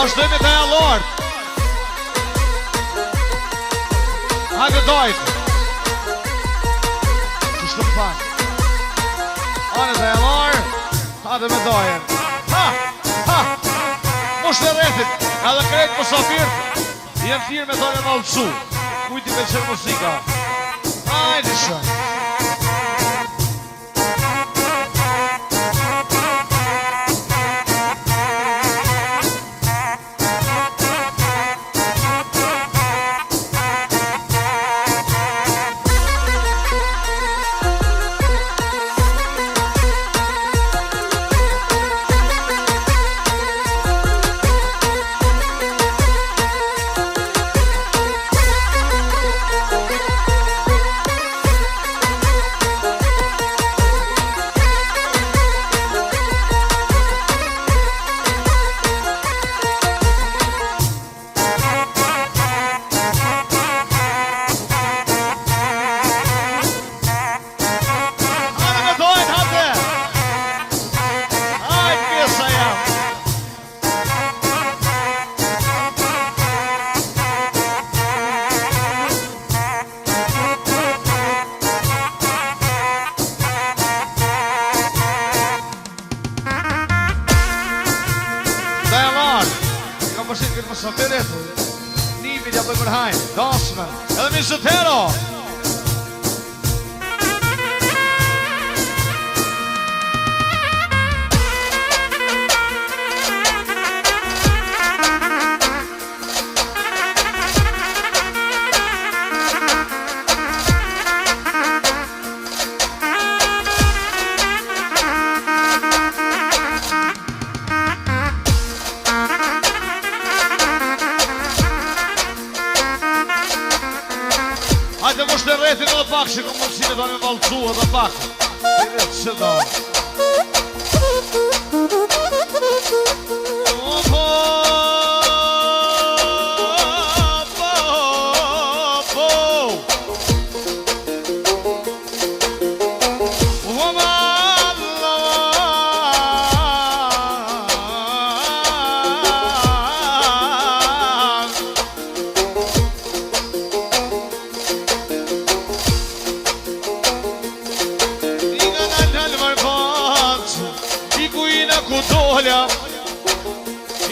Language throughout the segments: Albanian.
Vazhdojmë të jallort. Hajde dojtë. Qështë të më fanë. Hajde të jallort. Hajde me dojën. Ha! Ha! Mushtë e rethit. Edhe krejtë për safirë. Jem thirë me dojën valëcu. Kujti me qërë muzika. Hajde shumë. Nimi ja për mërhajnë, dasmen, edhe mi zëtero. Hajde më shtë rretin edhe pak, që kom mundësime ta me valcu edhe pak. Hajde që da.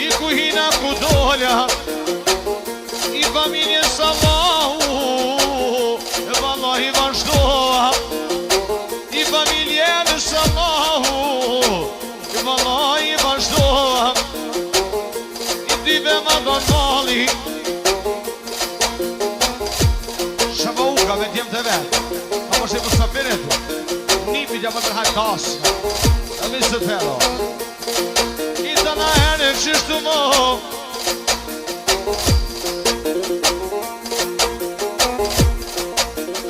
I kuhina ku dolja I familjen Sallahu E vallahi vazhdoha I familjen Sallahu E vallahi vazhdoha I dive ma don mali Shama uka me tjem të vet A mos e mësa piret Nipit ja më tërhaj tasë E misë të tero Na herë qështu mo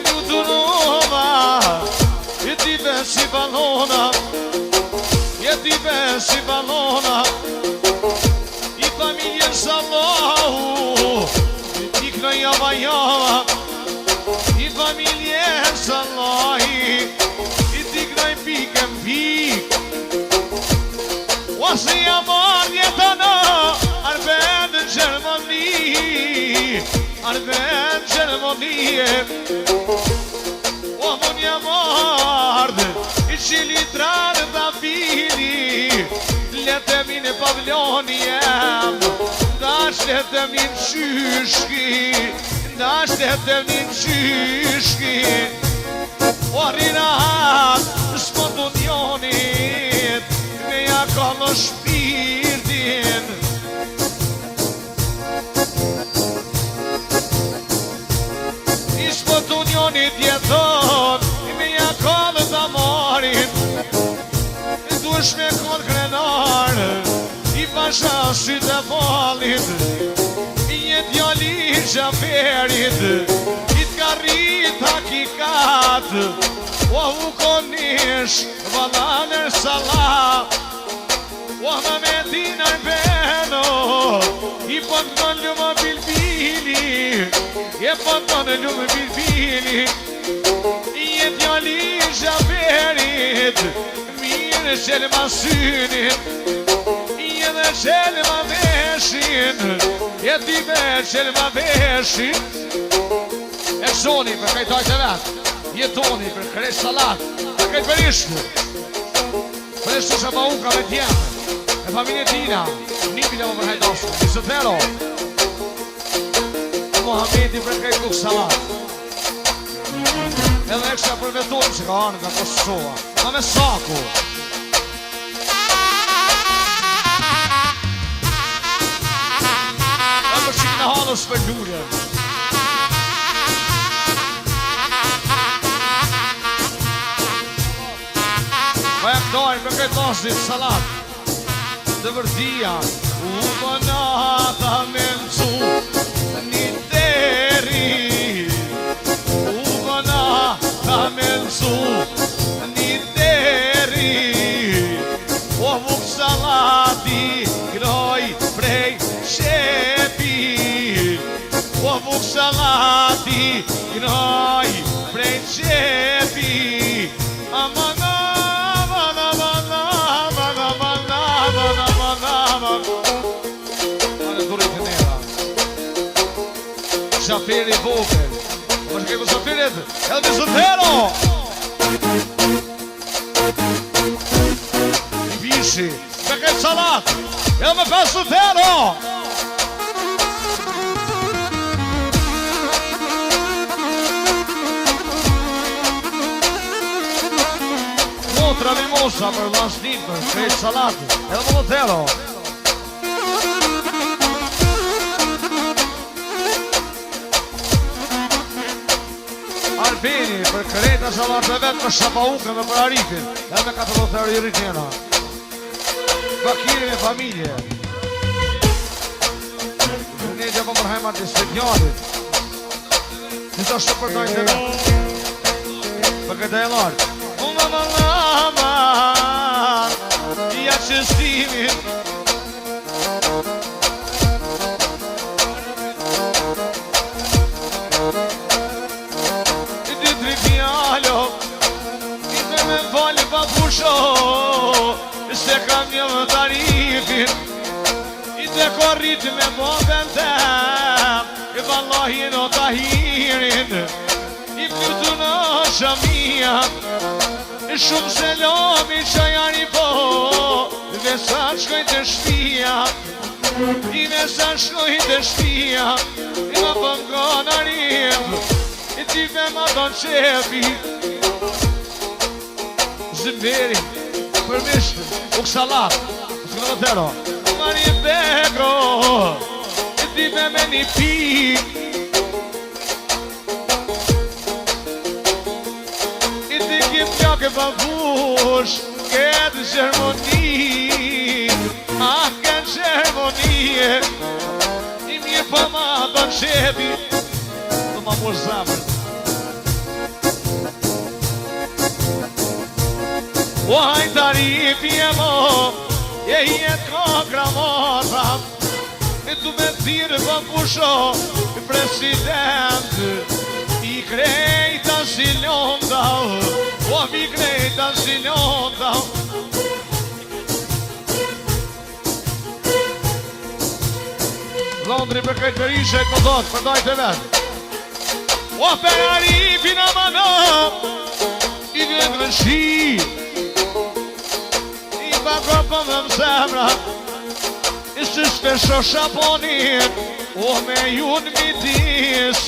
Ljutu nova Je ti besi balona Je ti besi balona I familjen Sallahu I ti knëja vajava I familjen Sallahi I ti knëj pikën pik Wasi amon jetëna Arben Gjermani Arben Gjermani O mon jamard I qili trarë dhe fili Letemi në pavljoni jem Ndash letemi në qyshki Ndash letemi në qyshki O rinahat S'po dunjonit Me ja ka më shpirtin Ishpo të unionit jeton Me ja ka më të marin E duesh me kon krenar I pasha sytë e falit I jet jali qaferit I t'ka rrit hakikat O u konish Valaner salat O më me dinar beno I po të në ljumë bilbili E po të në ljumë bilbili I e t'jali zhaberit Mirë qëllë masynit I e dhe qelë ma veshin, jeti me qelë ma veshin. E zoni për kaj tajt e vetë, jetoni për krej salat, për kaj për ishtu. Për ishtu që ma uka me tjemë, e familje tina, nipin e më për hajdashu, i sëtero. Mohamedi për kaj kuk salat. Edhe ekstra për vetojmë që ka anë nga Kosova, ma me saku. E për qikë në halës për lurje. Pa e këdojnë për këtë lasit salat. Dhe vërdia, u bënata me nëcu një deri. U bënata me nëcu një deri. O vuk salati, groj prej qepi. O vuk salati, groj prej qepi. Aman, aman, aman, aman, aman, aman, aman, aman. Anë durit të nera. Shafiri vogel. Më shkej për shafirit, edhe Zotero. I bishi, me këtë salat, edhe me për Zotero. Motra mimosa për lasnin, për këtë salat, edhe me Zotero. Albini për krejta salat e vetë për Shapaukën dhe për Arifin, edhe me 40 euro i rritjena. Bakiri me familje. Ne gjë për mërhajma të steknjarit. Nisa shtë për dojnë të vetë. Për këtë e lartë. Ja qëstimin. Se kam një më tarifin, i të korrit me bobën tem, i vallahin o tahirin, i pjutu në shamia, i shumë selami që janë i po, dhe sa shkoj të shpia, i me sa shkoj të shpia, i ma pëngon arim, i tipe ma don qepi, Zëmberi, për mishtë, u kësalat, së kënë vëtero. Mari Begro, i tipe me një pik. I ti kim pjake pa vush, këtë gjermoni. Ah, këtë gjermonie, i mje pa ma do qepi. Do ma mosh zamër. O hajtarifi e mo, je jetë kokra mota, e tu me thirë për pusho, i president, i krejta si londa, o mi krejta si londa. Londri për këtë përishe të mëdot, për dojtë e vetë. O për harifi në mano, i vjetë në shi, bako për më zemra, i së shpesho shaponin, o me ju në midis,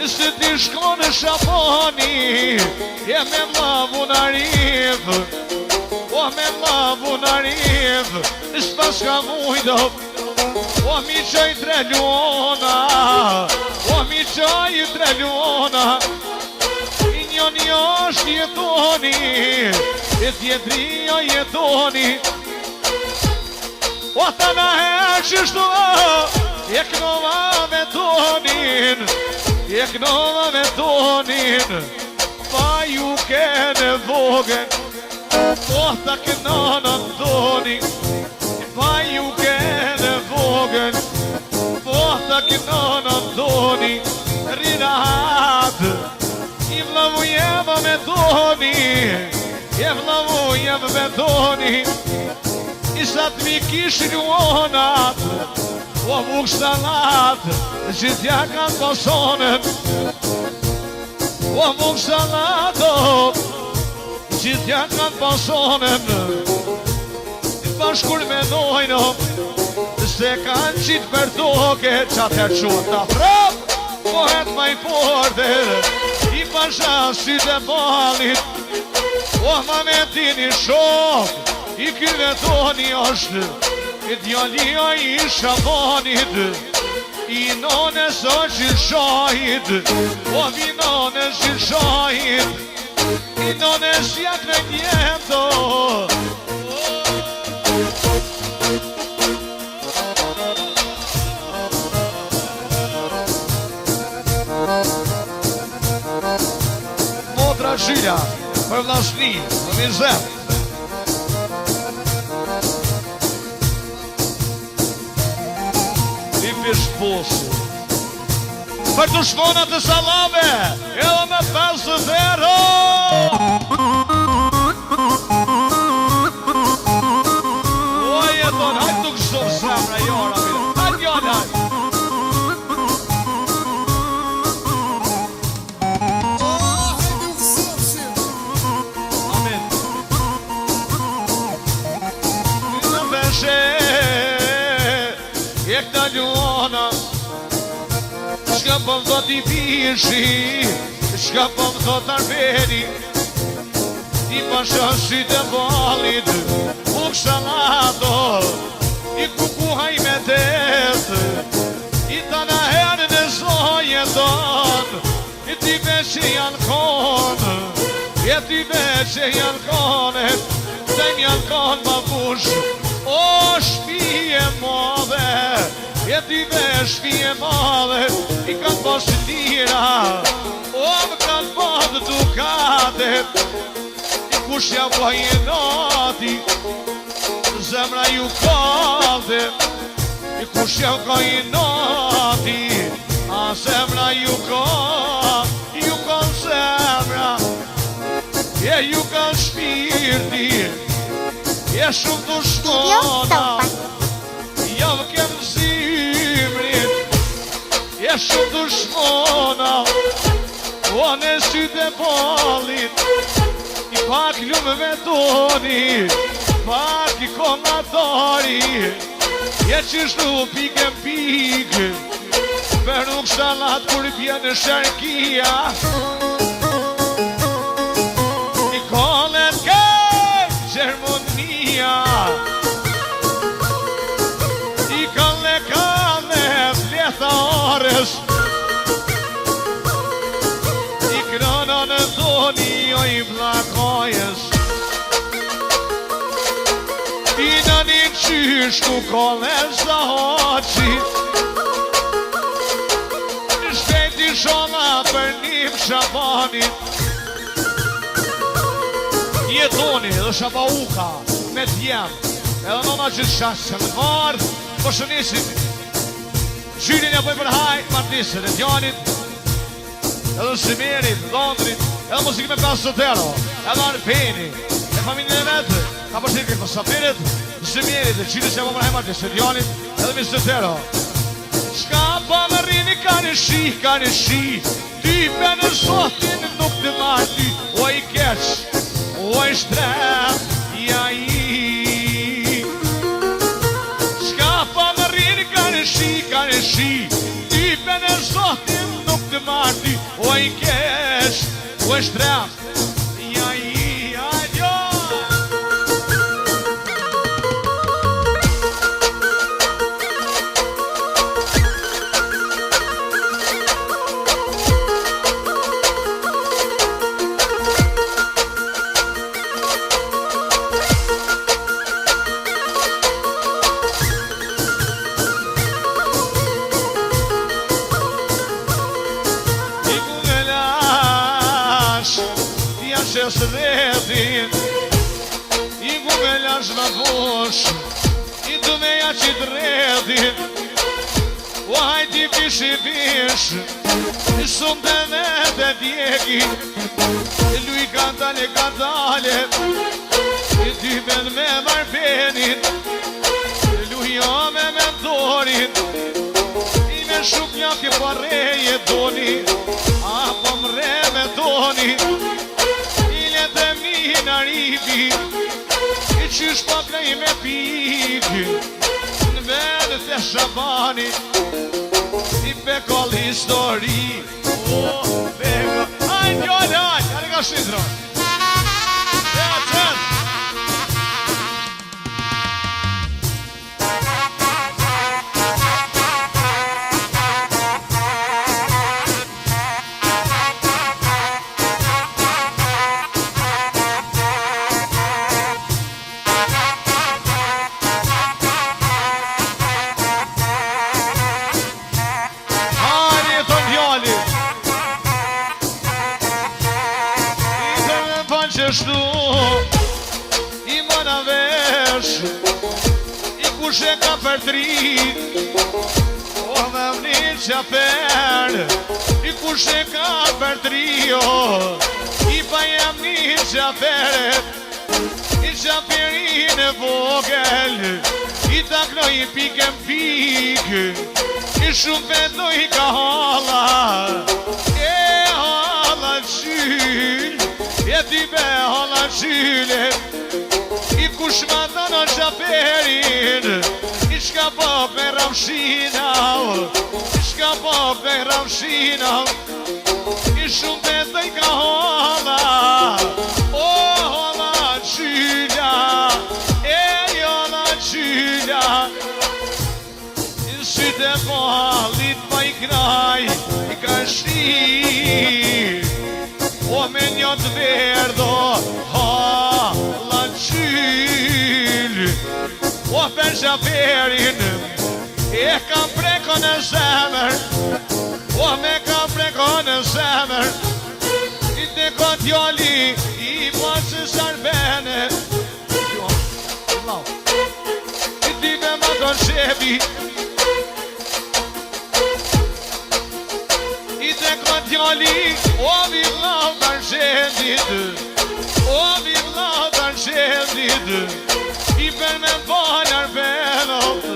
i së ti shko në shaponi, je me mlavu në rif, o me mlavu në rif, i së pas ka mujdo, o mi qaj tre luona, o mi qaj tre luona, i një është jetoni, e tjetëria jetoni. O ta na herë qështu, e knova me tonin, e knova me tonin, pa ju kene vogën, o ta kënona toni, pa ju kene vogën, o ta kënona toni, rinat, i vlavu jema me toni, je vlavu jem me toni, Isat mi kishin uonat, o muk salat, gjithja kanë posonën. O muk salato, gjithja kanë posonën. Bashkur me dojnë, se kanë qitë për toke, qatë e qunë të prap, pohet maj porter, i pasha sytë e balit, o ma me ti një shok, i kyve toni është, i djallia i shabanit, i nones është i shahit, o vi nones i shahit, i nones jak në njeto. Motra Zhilja, për vlasni, në mizet. I pishposi për të shmonat e salave, edhe me 50 euro. O jeton, hajtë nuk shumë zemra jora, hajtë njën, hajtë. Shka po më thot i pishi, shka po më thot arbeni, i pasha sytë e balit, u kshalato, i kukuhaj me tetë, i tana herë në zojeton, i ti beqe janë konë, i ti beqe janë kone, dajmë janë konë ma bush, o shpije modhe, e ti vesh fije madhe, i kanë posë lira, o më kanë posë dukate, i kushja bëjë nati, zemra ju kate, i kushja bëjë nati, a zemra ju kanë zemra, e ju kanë shpirti, e shumë të shkona, javë kemë zimrin, e shumë të shmona, o në sytë e balit, i pak lumëve toni, pak i kongatari, e qishtu pikë pikë, për nuk shalat kur pje në sharkia, i kolet kej Gjermonia, i krona në doni o i blakojës, i në një qysh ku kole sa hoqi, në shpeti shona për një shabanit, jetoni dhe shabauka me t'jem, edhe nona që shashë që në marë, po shënisit, Gjyrin e bëj për hajt, martisët e djanit, edhe Simerit, Londrit, edhe muzikë me 50 euro, edhe Arpeni, e familjen e vetë, ka përshirë këtë Safirit, Simerit, e Gjyrin që e bëj për hajt, martisët e djanit, edhe 20 euro. Shka pa më rini ka në shi, ty për në zotin nuk të marti, o i keq, o i shtrem, ja i. Shi, ty për në zotin nuk të marti, o i kesh, o i shtrem, ja i, ajo. Së vetin, i ku me lash në bosh, i du me ja qitë redin, o hajti pishi pish, i shumë të me të djegi, i luj kantale, i ty ben me marpenin, shumë njake po reje doni, apo mre me doni, ile dhe mi në ribi, I qysh po krej me piki, në vene të Shabani, I bekol histori, beko, hajnë njone, hajnë, janë ka shidro. Ja, qënë. Qështu I mëna vesh I kushe ka përtrit O me vni qafer I kushe ka përtrio I pa jam një qafer I qaferin e vogel I taknoj I pikën pik I shumë vendoj ka hala E hala qyll E ti be hala qyle I kush ma të në qaferin I shka po me ramshina I shka po me ramshina I shumë betë I ka hala O hala qyla E hala qyla I syte po halit pa I knaj I ka shtir O me një të verdo, ha, la qyll O për qaferin, e kam preko në zemër O me kam preko në zemër I të këtë joli, I pasë sarbene I ti me ma të shebi I të këtë joli, o vi vlau të shendit O vi vlau të shendit I për me balar benot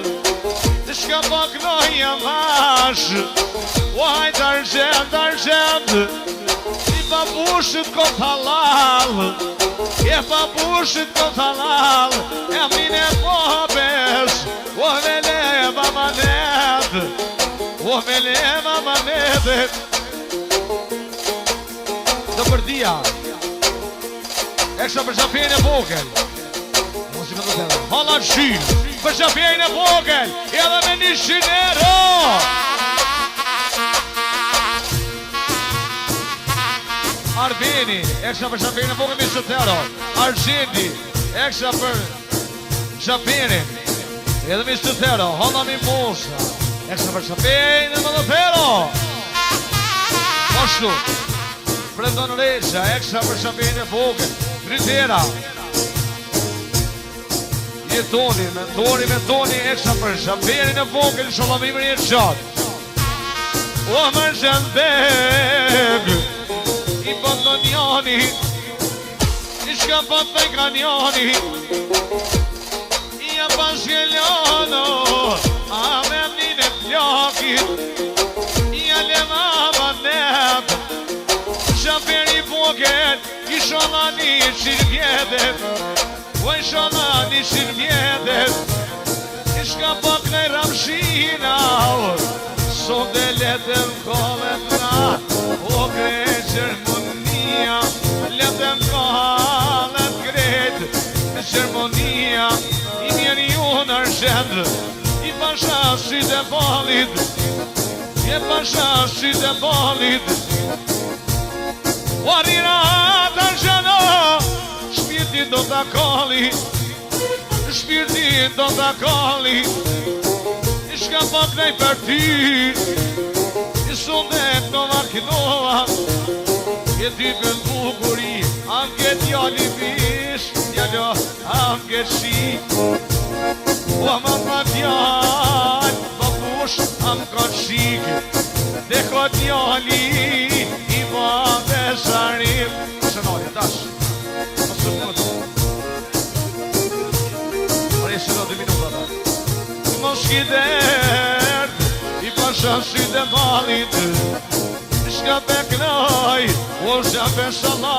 Të shka pak noja mash O hajt arshend I pa bushit kot halal E pa bushit kot halal E mine pobes O me leva manet O me leva manetet Të përdia Ekstra për qaferin e vogel Hala qyll Për qaferin e vogel Edhe me një shinero Arbeni Ekstra për qaferin e vogel Misë Tero Argendi Ekstra për qaferin Edhe Misë Tero Hala mi Mosa Ekstra për qaferin e Misë Tero Pashtu Brendon Reqa, ekstra për shaferin e vogel Fritera Jetoni, mentoni Ekstra për shaferin e vogel Sholomimri e qatë O më shëndeg I bëndo njani I shka bëndo I ka njani I a pashkjellano A me mnin e plakit I a lema banet Qaferi vogel, I shola një shirvjetet O I shola një shirvjetet I shka pak në ramshina Sot dhe letëm kollet na O kreqër mënia Letëm kollet kret Qërmonia I mjeri unë arshend I pasha sytë e balit I pasha sytë e balit Warira të shëno Shpirtin do të kalli Shpirtin do të kalli I shka pak nej për ty I sundet në markinova E ty për bukuri Anke t'jalli vish Djallo anke shi O më të t'jall Babush anke shik Dhe këtë t'jalli I ma dhe sharim Shënari, dash Mësë mëtë Mërë e shënë 2 minuta Mos kider I pa pasha sy dhe malit Shka pe knoj, o shka pe shala